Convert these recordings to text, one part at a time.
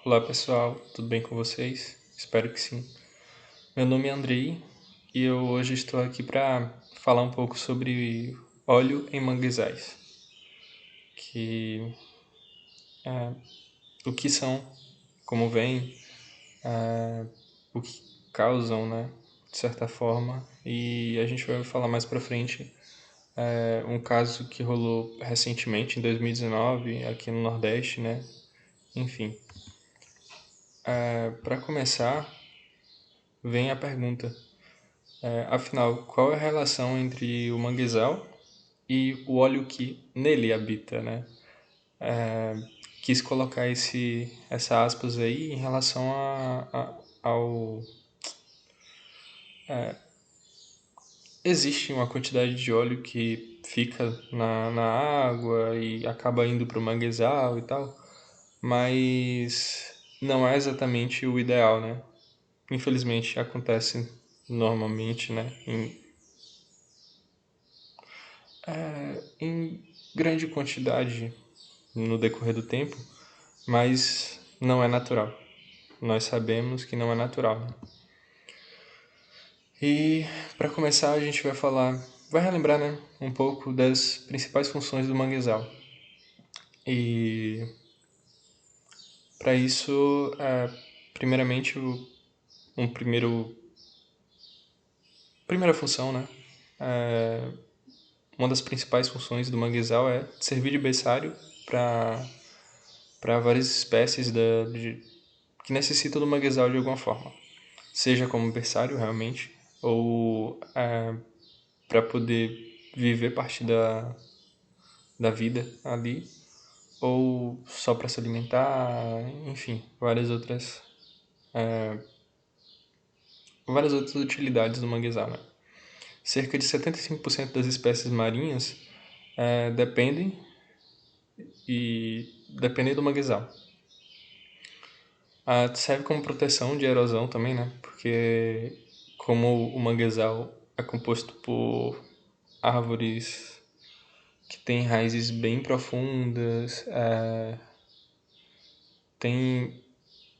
Olá pessoal, tudo bem com vocês? Espero que sim. Meu nome é Andrei e eu hoje estou aqui para falar um pouco sobre óleo em manguezais, que o que são, como vem, o que causam, né, de certa forma, e a gente vai falar mais para frente um caso que rolou recentemente em 2019 aqui no Nordeste, né? Enfim, para começar, vem a pergunta. Afinal, qual é a relação entre o manguezal e o óleo que nele habita, né? Quis colocar essa aspas aí em relação ao... Existe uma quantidade de óleo que fica na água e acaba indo para o manguezal e tal, mas não é exatamente o ideal, né? Infelizmente acontece normalmente, né? Em grande quantidade no decorrer do tempo, mas não é natural. Nós sabemos que não é natural, né? E para começar a gente vai relembrar, né, um pouco das principais funções do manguezal. E para isso, primeiramente, um primeira função, né, uma das principais funções do manguezal é servir de berçário para várias espécies que necessitam do manguezal de alguma forma, seja como berçário realmente, ou para poder viver parte da vida ali, ou só para se alimentar, enfim, várias outras utilidades do manguezal, né? Cerca de 75% das espécies marinhas dependem dependem do manguezal. Serve como proteção de erosão também, né? Porque como o manguezal é composto por árvores que têm raízes bem profundas, tem,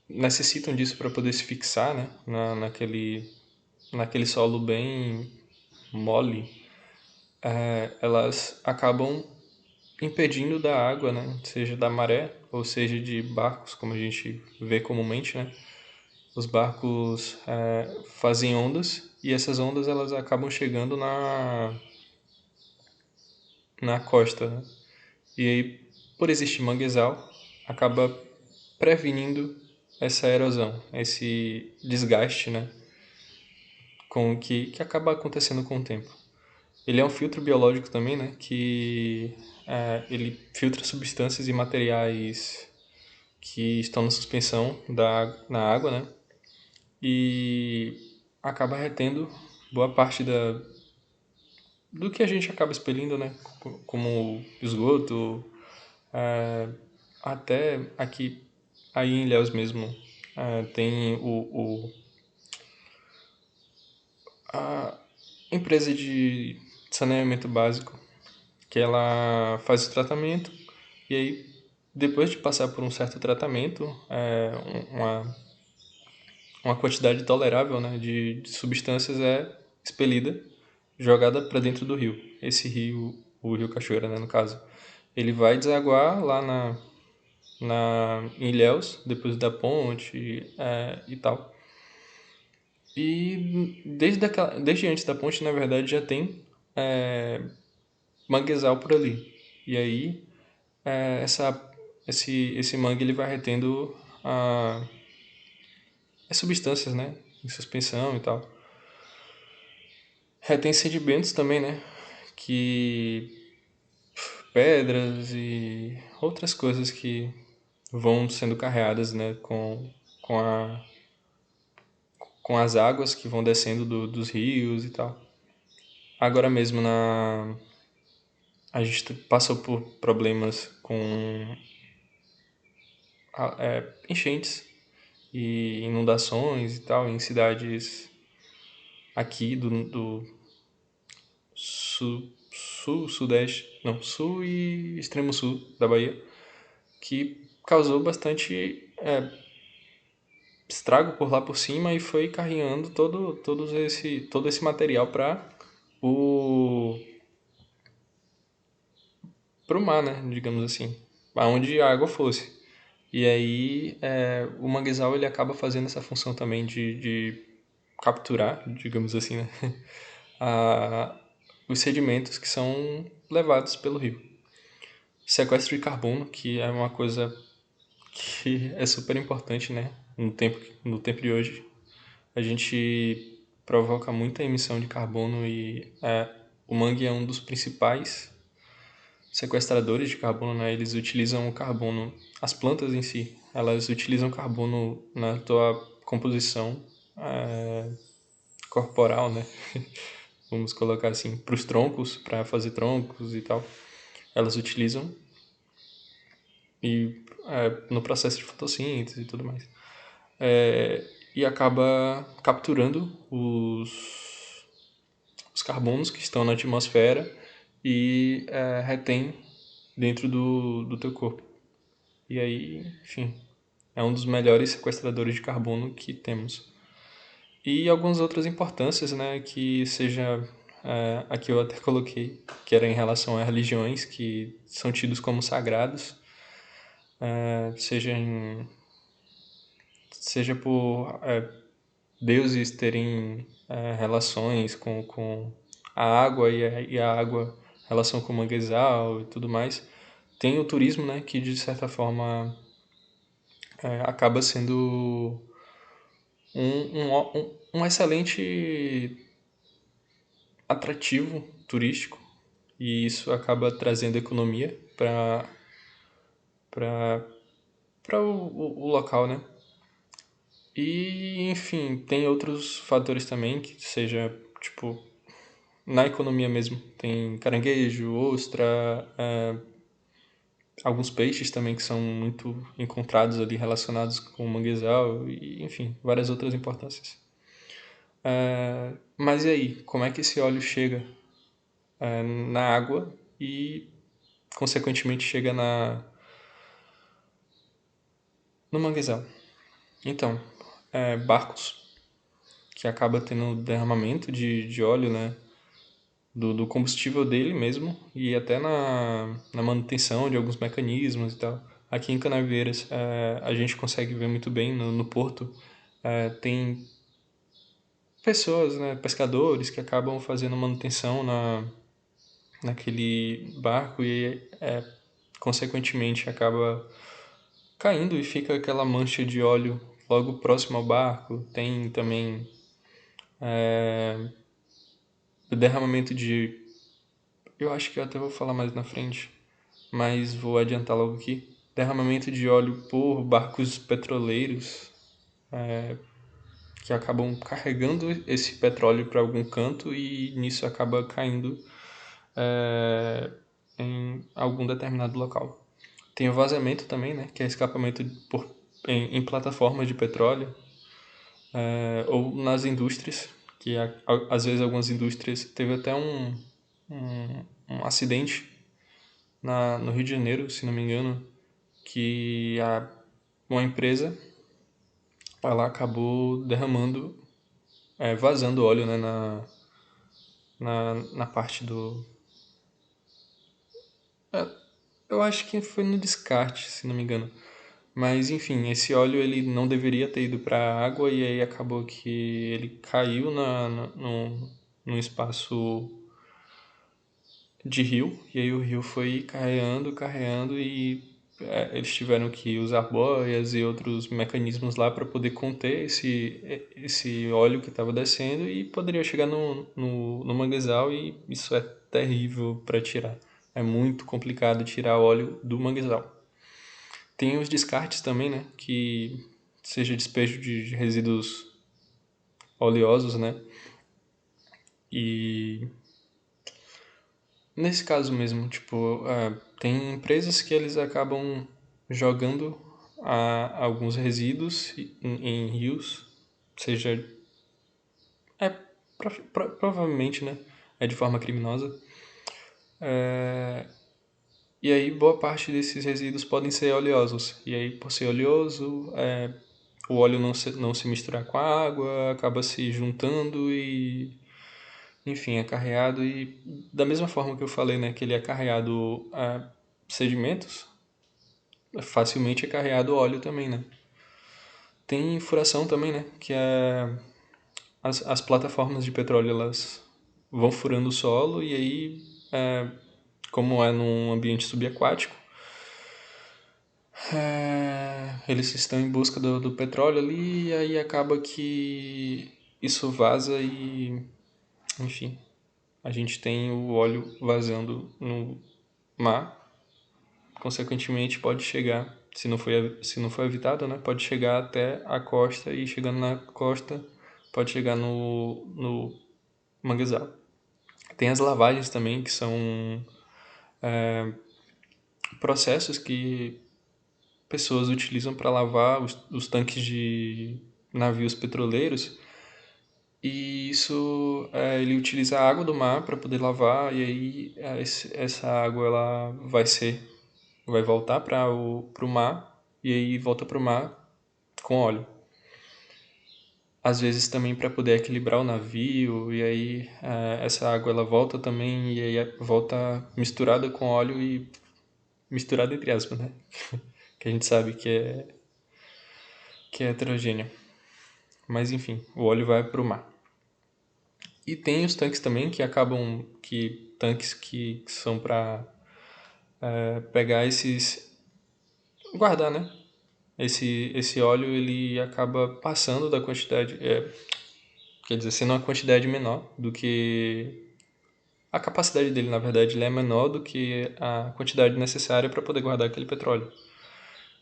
necessitam disso para poder se fixar, né? Naquele solo bem mole, elas acabam impedindo da água, né? Seja da maré ou seja de barcos, como a gente vê comumente, né? Os barcos fazem ondas e essas ondas elas acabam chegando na costa, né? E aí, por existir manguezal, acaba prevenindo essa erosão, esse desgaste, né? Que acaba acontecendo com o tempo. Ele é um filtro biológico também, né? Que ele filtra substâncias e materiais que estão na suspensão na água, né? E acaba retendo boa parte do que a gente acaba expelindo, né? Como esgoto, até aqui, aí em Ilhéus mesmo, tem a empresa de saneamento básico, que ela faz o tratamento e aí, depois de passar por um certo tratamento, uma quantidade tolerável, né, de substâncias é expelida, jogada para dentro do rio. Esse rio, o rio Cachoeira, né, no caso, ele vai desaguar lá em Ilhéus, depois da ponte e tal. E desde antes da ponte, na verdade, já tem manguezal por ali. E aí, é, essa, esse mangue ele vai retendo as substâncias, né? Em suspensão e tal. Retém sedimentos também, né? Que pedras e outras coisas que vão sendo carreadas, né? Com as águas que vão descendo dos rios e tal. Agora mesmo a gente passou por problemas com enchentes e inundações e tal em cidades aqui do sudeste, não, sul e extremo sul da Bahia, que causou bastante estrago por lá por cima e foi carregando todo esse material para o pro mar, né? Digamos assim, aonde a água fosse. E aí o manguezal ele acaba fazendo essa função também de capturar, digamos assim, né? a, os sedimentos que são levados pelo rio. Sequestro de carbono, que é uma coisa que é super importante, né? No tempo de hoje, a gente provoca muita emissão de carbono e o mangue é um dos principais sequestradores de carbono, né? Eles utilizam o carbono, as plantas em si, elas utilizam carbono na tua composição corporal, né? Vamos colocar assim, para os troncos, para fazer troncos e tal. Elas utilizam e no processo de fotossíntese e tudo mais. E acaba capturando os carbonos que estão na atmosfera e retém dentro do teu corpo. E aí, enfim, é um dos melhores sequestradores de carbono que temos. E algumas outras importâncias, né, que seja aqui eu até coloquei, que era em relação a religiões que são tidos como sagrados, seja seja por deuses terem relações com a água e a água relação com o manguezal e tudo mais. Tem o turismo, né, que de certa forma acaba sendo um excelente atrativo turístico e isso acaba trazendo economia para o local, né? E, enfim, tem outros fatores também que seja, tipo, na economia mesmo. Tem caranguejo, ostra, alguns peixes também que são muito encontrados ali relacionados com o manguezal e, enfim, várias outras importâncias. Mas e aí, como é que esse óleo chega na água e, consequentemente, chega no manguezal? Então, barcos que acaba tendo derramamento de óleo, né, do combustível dele mesmo e até na manutenção de alguns mecanismos e tal. Aqui em Canavieiras a gente consegue ver muito bem no porto. Tem pessoas, né, pescadores que acabam fazendo manutenção naquele barco e consequentemente acaba caindo e fica aquela mancha de óleo logo próximo ao barco. Tem também o derramamento de... Eu acho que eu até vou falar mais na frente, mas vou adiantar logo aqui. Derramamento de óleo por barcos petroleiros que acabam carregando esse petróleo para algum canto e nisso acaba caindo em algum determinado local. Tem o vazamento também, né, que é escapamento em plataformas de petróleo ou nas indústrias, que às vezes algumas indústrias teve até um acidente no Rio de Janeiro, se não me engano, que uma empresa ela acabou derramando, vazando óleo, né, na parte do... Eu acho que foi no descarte, se não me engano. Mas enfim, esse óleo ele não deveria ter ido para a água e aí acabou que ele caiu num espaço de rio e aí o rio foi carregando, carregando e eles tiveram que usar boias e outros mecanismos lá para poder conter esse óleo que estava descendo e poderia chegar no manguezal e isso é terrível para tirar. É muito complicado tirar óleo do manguezal. Tem os descartes também, né? Que seja despejo de resíduos oleosos, né? E nesse caso mesmo, tipo, tem empresas que eles acabam jogando alguns resíduos em rios, seja, é, provavelmente, né? É de forma criminosa. E aí boa parte desses resíduos podem ser oleosos. E aí, por ser oleoso, o óleo não se misturar com a água, acaba se juntando e, enfim, é carreado. E da mesma forma que eu falei, né, que ele é carreado a sedimentos, facilmente é carreado óleo também, né? Tem furação também, né, que é as plataformas de petróleo, elas vão furando o solo e aí, como é num ambiente subaquático, eles estão em busca do petróleo ali e aí acaba que isso vaza e, enfim, a gente tem o óleo vazando no mar. Consequentemente, pode chegar, se não for evitado, né, pode chegar até a costa e chegando na costa pode chegar no manguezal. Tem as lavagens também, que são processos que pessoas utilizam para lavar os tanques de navios petroleiros. E isso, ele utiliza a água do mar para poder lavar e aí essa água ela vai voltar para o mar e aí volta para o mar com óleo. Às vezes também para poder equilibrar o navio e aí essa água ela volta também e aí volta misturada com óleo e misturada entre aspas, né? Que a gente sabe que é heterogênea. Mas enfim, o óleo vai para o mar. E tem os tanques também tanques que são para pegar guardar, né? Esse óleo ele acaba passando da quantidade, quer dizer, sendo uma quantidade menor do que a capacidade dele, na verdade, ele é menor do que a quantidade necessária para poder guardar aquele petróleo.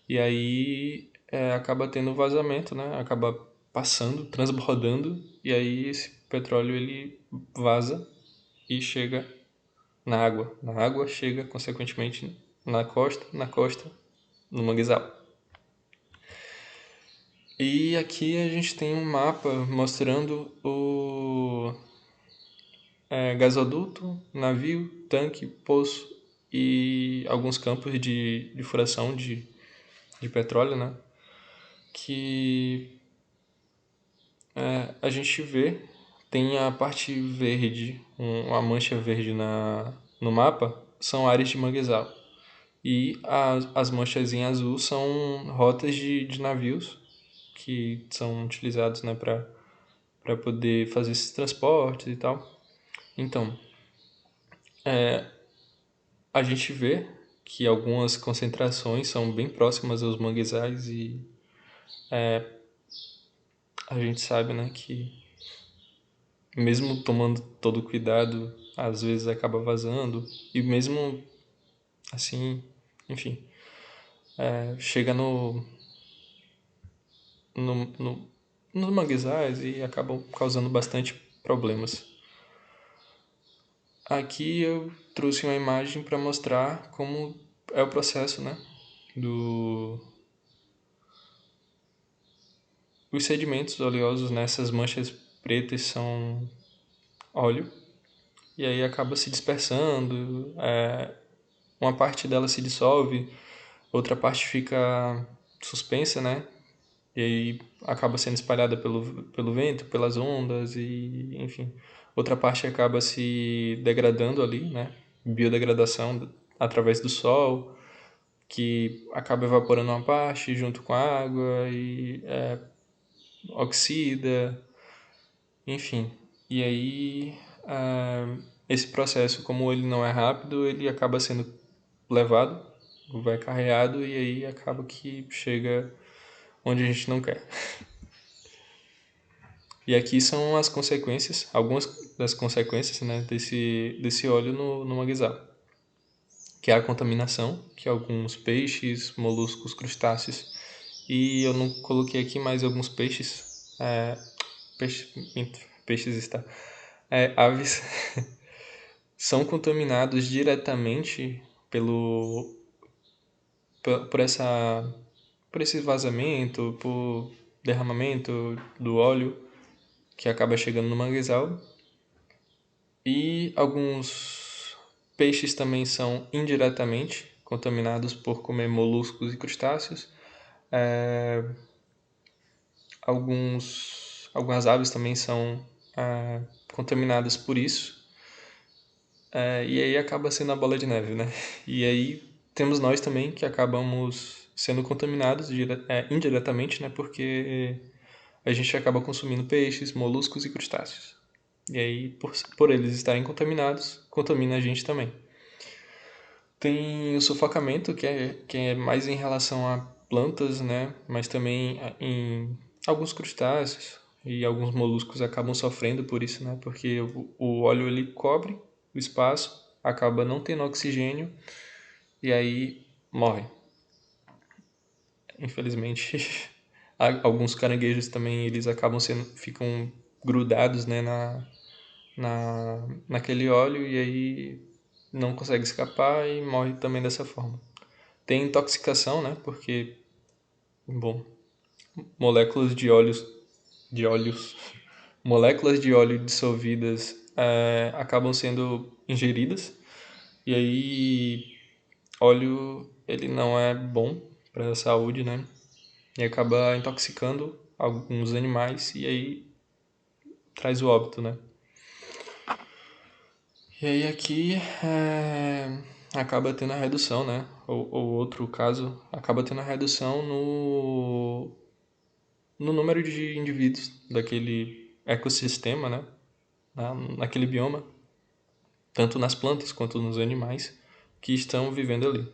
E aí acaba tendo vazamento, né? Acaba passando, transbordando, e aí esse petróleo ele vaza e chega na água. Na água chega, consequentemente, na costa, no manguezal. E aqui a gente tem um mapa mostrando o gasoduto, navio, tanque, poço e alguns campos de furação de petróleo, né? Que a gente vê, tem a parte verde, uma mancha verde no mapa, são áreas de manguezal. E as manchas em azul são rotas de navios que são utilizados, né, para poder fazer esses transportes e tal. Então, a gente vê que algumas concentrações são bem próximas aos manguezais e a gente sabe, né, que mesmo tomando todo o cuidado, às vezes acaba vazando e mesmo assim, enfim, chega no, no, nos manguezais e acabam causando bastante problemas. Aqui eu trouxe uma imagem para mostrar como é o processo, né, do os sedimentos oleosos nessas manchas pretas são óleo e aí acaba se dispersando, uma parte dela se dissolve, outra parte fica suspensa, né? E aí acaba sendo espalhada pelo vento, pelas ondas e, enfim. Outra parte acaba se degradando ali, né? Biodegradação através do sol, que acaba evaporando uma parte junto com a água e oxida, enfim. E aí esse processo, como ele não é rápido, ele acaba sendo levado, vai carreado e aí acaba que chega onde a gente não quer. E aqui são as consequências, algumas das consequências, né, desse óleo no manguezal, que é a contaminação, que alguns peixes, moluscos, crustáceos, e eu não coloquei aqui mais alguns peixes, peixes está, aves, são contaminados diretamente pelo, por por esse vazamento, por derramamento do óleo que acaba chegando no manguezal. E alguns peixes também são indiretamente contaminados por comer moluscos e crustáceos. algumas aves também são contaminadas por isso. E aí acaba sendo a bola de neve, né? E aí temos nós também que acabamos sendo contaminados indiretamente, né? Porque a gente acaba consumindo peixes, moluscos e crustáceos. E aí, por eles estarem contaminados, contamina a gente também. Tem o sufocamento, que é mais em relação a plantas, né? Mas também em alguns crustáceos e alguns moluscos acabam sofrendo por isso, né? Porque o óleo ele cobre o espaço, acaba não tendo oxigênio e aí morre. Infelizmente, alguns caranguejos também eles ficam grudados, né, naquele óleo e aí não consegue escapar e morre também dessa forma. Tem intoxicação, né? Porque, bom, moléculas de óleos, moléculas de óleo dissolvidas acabam sendo ingeridas e aí óleo ele não é bom para a saúde, né? E acaba intoxicando alguns animais e aí traz o óbito, né? E aí aqui acaba tendo a redução, né? Ou outro caso, acaba tendo a redução no número de indivíduos daquele ecossistema, né? Naquele bioma, tanto nas plantas quanto nos animais que estão vivendo ali.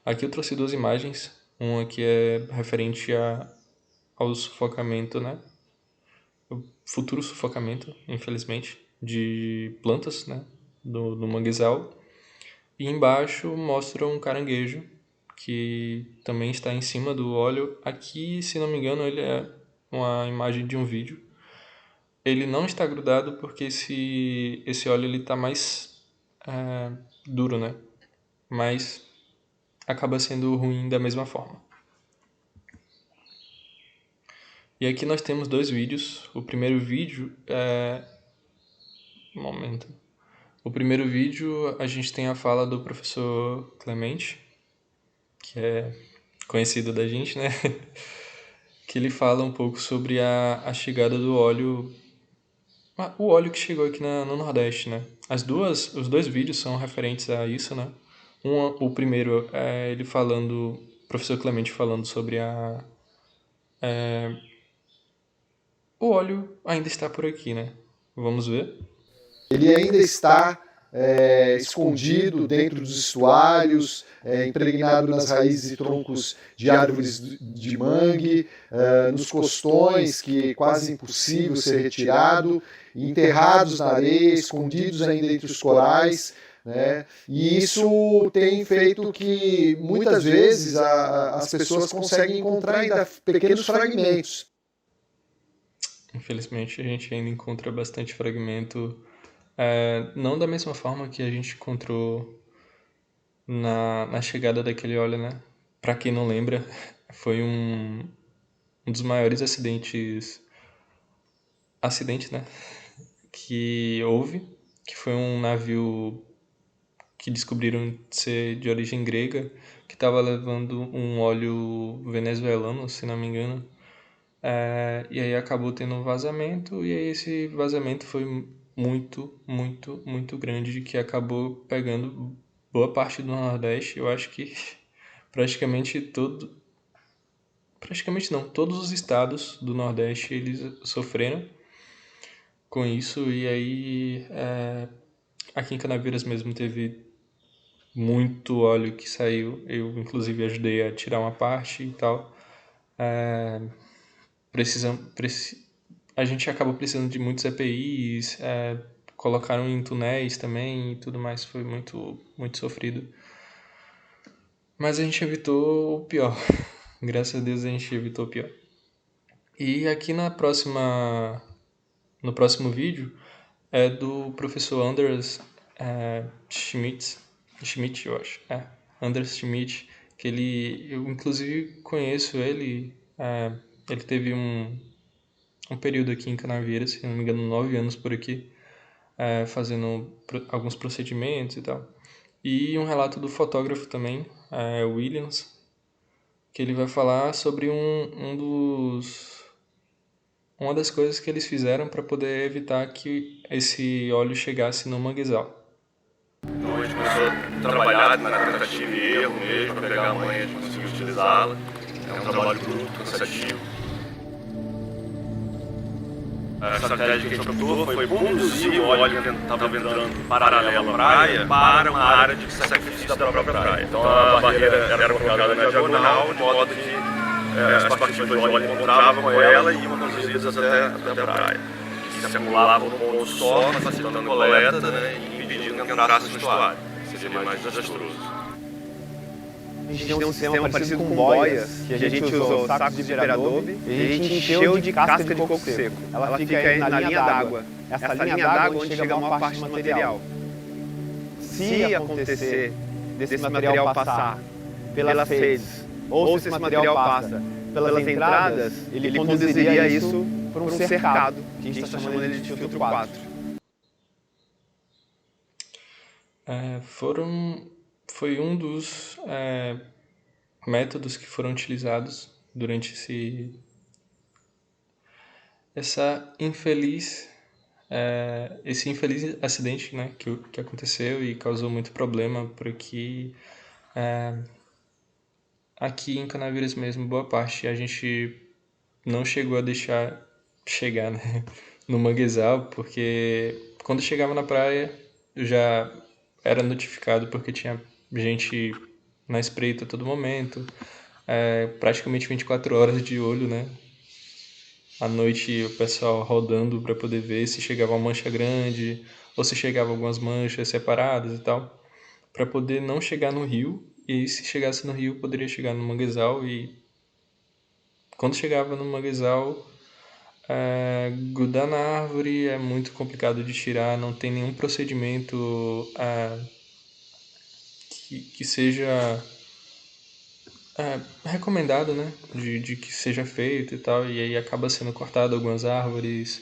Aqui eu trouxe duas imagens, uma que é referente ao sufocamento, né? O futuro sufocamento, infelizmente, de plantas, né? Do manguezal. E embaixo mostra um caranguejo que também está em cima do óleo. Aqui, se não me engano, ele é uma imagem de um vídeo. Ele não está grudado porque esse óleo ele está mais duro, né? Mas acaba sendo ruim da mesma forma. E aqui nós temos dois vídeos. O primeiro vídeo é... Um momento. O primeiro vídeo a gente tem a fala do professor Clemente, que é conhecido da gente, né? Que ele fala um pouco sobre a chegada do óleo, o óleo que chegou aqui no Nordeste, né? Os dois vídeos são referentes a isso, né? O primeiro é ele falando, o professor Clemente falando sobre o óleo ainda está por aqui, né? Vamos ver. Ele ainda está escondido dentro dos estuários, impregnado nas raízes e troncos de árvores de mangue, nos costões, que é quase impossível ser retirado, enterrados na areia, escondidos ainda entre os corais. Né? E isso tem feito que muitas vezes as pessoas conseguem encontrar ainda pequenos fragmentos. Infelizmente a gente ainda encontra bastante fragmento, não da mesma forma que a gente encontrou na chegada daquele óleo, né? Para quem não lembra, foi um dos maiores acidentes, né? Que houve, que foi um navio que descobriram ser de origem grega, que estava levando um óleo venezuelano, se não me engano. E aí acabou tendo um vazamento, e aí esse vazamento foi muito, muito, muito grande, que acabou pegando boa parte do Nordeste. Eu acho que praticamente praticamente não, todos os estados do Nordeste eles sofreram com isso, e aí aqui em Canaveiras mesmo teve muito óleo que saiu. Eu, inclusive, ajudei a tirar uma parte e tal. É, precisam, preci, a gente acabou precisando de muitos EPIs, colocaram em túneis também e tudo mais. Foi muito, muito sofrido. Mas a gente evitou o pior. Graças a Deus a gente evitou o pior. E aqui no próximo vídeo é do professor Anders Schmidt, eu acho. Anders Schmidt, que eu inclusive conheço ele. Ele teve um período aqui em Canaveiras, se não me engano, 9 anos por aqui, fazendo alguns procedimentos e tal. E um relato do fotógrafo também, Williams, que ele vai falar sobre um dos uma das coisas que eles fizeram para poder evitar que esse óleo chegasse no manguezal. Então a gente começou a trabalhar na tentativa e erro mesmo, para pegar a manha de conseguir utilizá-la. É um trabalho bruto, cansativo. A estratégia que a gente optou foi conduzir o óleo que estava entrando paralelo à praia para uma área de sacrifício da própria praia. Então a barreira era colocada na diagonal, de modo que as partículas de óleo encontravam com ela e iam conduzidas até a praia. E se acumulavam no ponto só, facilitando a coleta, né, e impedindo que entrasse no estuário. Seria mais desastroso. A gente tem um sistema parecido com boias, que a gente usou sacos de adobe e a gente encheu de casca de coco seco. Ela fica na linha d'água. Essa linha d'água onde chega a maior parte do material. Se acontecer desse material passar pelas redes, ou se esse material passa pelas entradas, ele conduziria isso por um cercado, que a gente está chamando ele de filtro 4. Foi um dos métodos que foram utilizados durante esse infeliz acidente, né, que aconteceu e causou muito problema, porque aqui em Canaveiras mesmo, boa parte a gente não chegou a deixar chegar, né, no manguezal, porque quando chegava na praia eu já era notificado porque tinha gente na espreita a todo momento, praticamente 24 horas de olho, né? À noite o pessoal rodando para poder ver se chegava uma mancha grande ou se chegava algumas manchas separadas e tal, para poder não chegar no rio, e se chegasse no rio poderia chegar no manguezal, e quando chegava no manguezal, grudar na árvore é muito complicado de tirar, não tem nenhum procedimento que seja recomendado, né, de que seja feito e tal, e aí acaba sendo cortado algumas árvores,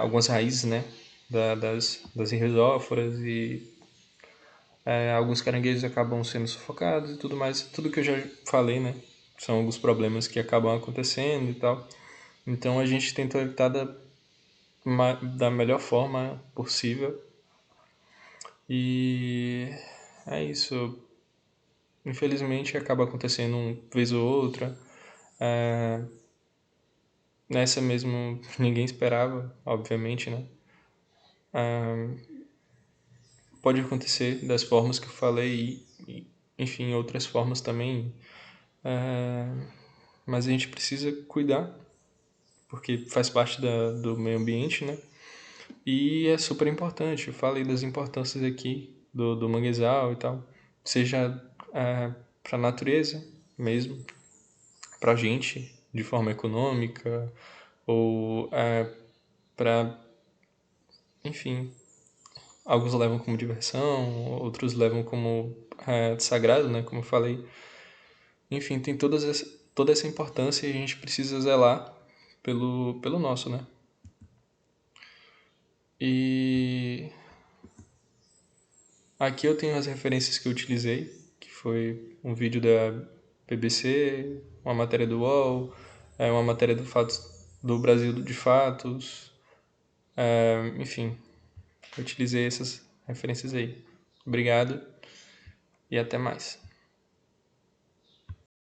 algumas raízes, né, das rizóforas, e alguns caranguejos acabam sendo sufocados e tudo mais, tudo que eu já falei, né, são alguns problemas que acabam acontecendo e tal. Então a gente tentou evitar da melhor forma possível, e é isso. Infelizmente acaba acontecendo uma vez ou outra. Nessa mesmo ninguém esperava, obviamente, né? Pode acontecer das formas que eu falei enfim, outras formas também. Mas a gente precisa cuidar, porque faz parte do meio ambiente, né? E é super importante. Eu falei das importâncias aqui do manguezal e tal. Seja para a natureza mesmo, para a gente, de forma econômica, ou para, enfim, alguns levam como diversão, outros levam como sagrado, né, como eu falei. Enfim, tem toda essa importância, e a gente precisa zelar pelo nosso, né. E aqui eu tenho as referências que eu utilizei, que foi um vídeo da BBC, uma matéria do UOL, uma matéria do Brasil de Fatos, enfim, eu utilizei essas referências aí. Obrigado e até mais.